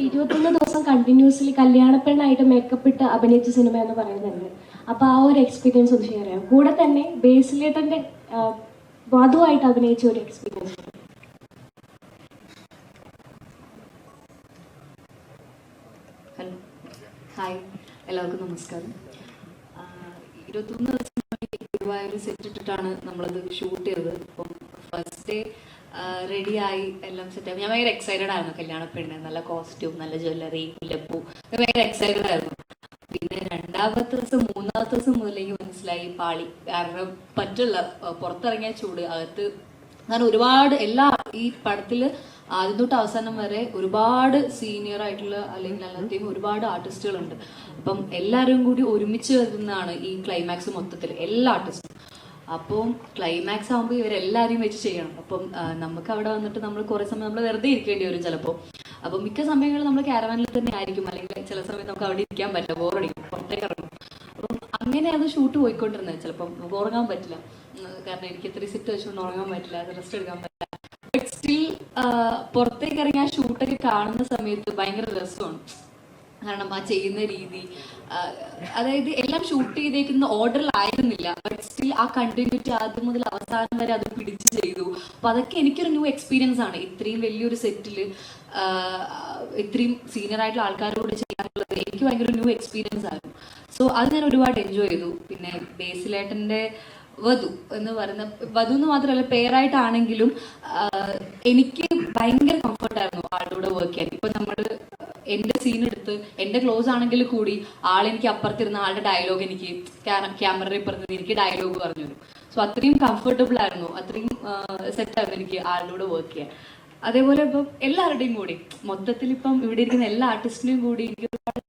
21 ദിവസം continuously കല്യാണപ്പെണ്ണായിട്ട് makeup ഇട്ട് അഭിനയിച്ച സിനിമ എന്ന് പറയുന്നുണ്ട്. അപ്പൊ ആ ഒരു എക്സ്പീരിയൻസ് ഒന്ന് ഷെയർ ചെയ്യാം. കൂടെ തന്നെ ബേസിലേട്ടന്റെ വധുവായിട്ട് അഭിനയിച്ച ഒരു എക്സ്പീരിയൻസ്. ഹലോ, ഹായ്, എല്ലാവർക്കും നമസ്കാരം. 21 ദിവസം ഗുരുവായൂർ സെറ്റ് ഇട്ടിട്ടാണ് നമ്മളത് ഷൂട്ട് ചെയ്തത്. അപ്പം ഫസ്റ്റ് ഡേ റെഡിയായി എല്ലാം സെറ്റായി. ഞാൻ ഭയങ്കര എക്സൈറ്റഡ് ആയിരുന്നു. കല്യാണപ്പെണ്ണ്, നല്ല കോസ്റ്റ്യൂം, നല്ല ജ്വല്ലറി, ലപ്പു, ഭയങ്കര എക്സൈറ്റഡ് ആയിരുന്നു. പിന്നെ രണ്ടാമത്തെ ദിവസം മൂന്നാമത്തെ ദിവസം മുതലേക്ക് മനസ്സിലായി പാളി. കാരണം പറ്റില്ല, പുറത്തിറങ്ങിയ ചൂട്, അകത്ത് കാരണം ഒരുപാട് ഈ പടത്തില് ആദ്യം തൊട്ട് അവസാനം വരെ ഒരുപാട് സീനിയർ ആയിട്ടുള്ള അല്ലെങ്കിൽ അല്ലാതെയും ഒരുപാട് ആർട്ടിസ്റ്റുകളുണ്ട്. അപ്പം എല്ലാവരും കൂടി ഒരുമിച്ച് വരുന്നതാണ് ഈ ക്ലൈമാക്സ് മൊത്തത്തിൽ, എല്ലാ ആർട്ടിസ്റ്റും. അപ്പം ക്ലൈമാക്സ് ആകുമ്പോൾ ഇവരെല്ലാവരെയും വെച്ച് ചെയ്യണം. അപ്പം നമുക്ക് അവിടെ വന്നിട്ട് നമ്മൾ കുറേ സമയം നമ്മൾ വെറുതെ ഇരിക്കേണ്ടി വരും ചിലപ്പോൾ. അപ്പം മിക്ക സമയങ്ങളിൽ നമ്മൾ കാരവാനിൽ തന്നെ ആയിരിക്കും, അല്ലെങ്കിൽ ചില സമയം നമുക്ക് അവിടെ ഇരിക്കാൻ പറ്റില്ല, ബോറടിക്കും, പുറത്തേക്ക് ഇറങ്ങും. അപ്പം അങ്ങനെ അത് ഷൂട്ട് പോയിക്കൊണ്ടിരുന്നത്. ചിലപ്പം നമുക്ക് ഉറങ്ങാൻ പറ്റില്ല, കാരണം എനിക്ക് ഇത്രയും സെറ്റ് വെച്ചുകൊണ്ട് ഉറങ്ങാൻ പറ്റില്ല, റെസ്റ്റ് എടുക്കാൻ പറ്റില്ല. ബട്ട് സ്റ്റിൽ പുറത്തേക്ക് ഇറങ്ങി ആ ഷൂട്ടൊക്കെ കാണുന്ന സമയത്ത് ഭയങ്കര രസമാണ്. കാരണം ആ ചെയ്യുന്ന രീതി, അതായത് എല്ലാം ഷൂട്ട് ചെയ്തേക്കുന്ന ഓർഡറിലായിരുന്നില്ല, ബട്ട് സ്റ്റിൽ ആ കണ്ടിന്യൂറ്റി ആദ്യം മുതൽ അവസാനം വരെ അത് പിടിച്ച് ചെയ്തു. അപ്പൊ അതൊക്കെ എനിക്കൊരു ന്യൂ എക്സ്പീരിയൻസ് ആണ്. ഇത്രയും വലിയൊരു സെറ്റിൽ ഇത്രയും സീനിയർ ആയിട്ടുള്ള ആൾക്കാരോട് ചെയ്യാനുള്ളത് എനിക്ക് ഭയങ്കര ന്യൂ എക്സ്പീരിയൻസ് ആയിരുന്നു. സോ അത് ഞാൻ ഒരുപാട് എൻജോയ് ചെയ്തു. പിന്നെ ബേസിലേട്ടന്റെ വധു എന്ന് പറയുന്ന, വധു എന്ന് മാത്രമല്ല പേരായിട്ടാണെങ്കിലും എനിക്ക് ഭയങ്കര കംഫർട്ടായിരുന്നു ആളുടെ കൂടെ വർക്ക് ചെയ്യാൻ. ഇപ്പൊ നമ്മൾ എന്റെ സീൻ എടുത്ത് എന്റെ ക്ലോസ് ആണെങ്കിൽ കൂടി ആളെനിക്ക് അപ്പുറത്തിരുന്ന ആളുടെ ഡയലോഗ് എനിക്ക് ക്യാമറ ഇപ്പുറത്ത് എനിക്ക് ഡയലോഗ് പറഞ്ഞു തരും. സോ അത്രയും കംഫർട്ടബിൾ ആയിരുന്നു, അത്രയും സെറ്റായിരുന്നു എനിക്ക് ആളുടെ കൂടെ വർക്ക് ചെയ്യാൻ. അതേപോലെ ഇപ്പം എല്ലാവരുടെയും കൂടി മൊത്തത്തിൽ ഇപ്പം ഇവിടെ ഇരിക്കുന്ന എല്ലാ ആർട്ടിസ്റ്റിനെയും കൂടി എനിക്ക് ഒരുപാട്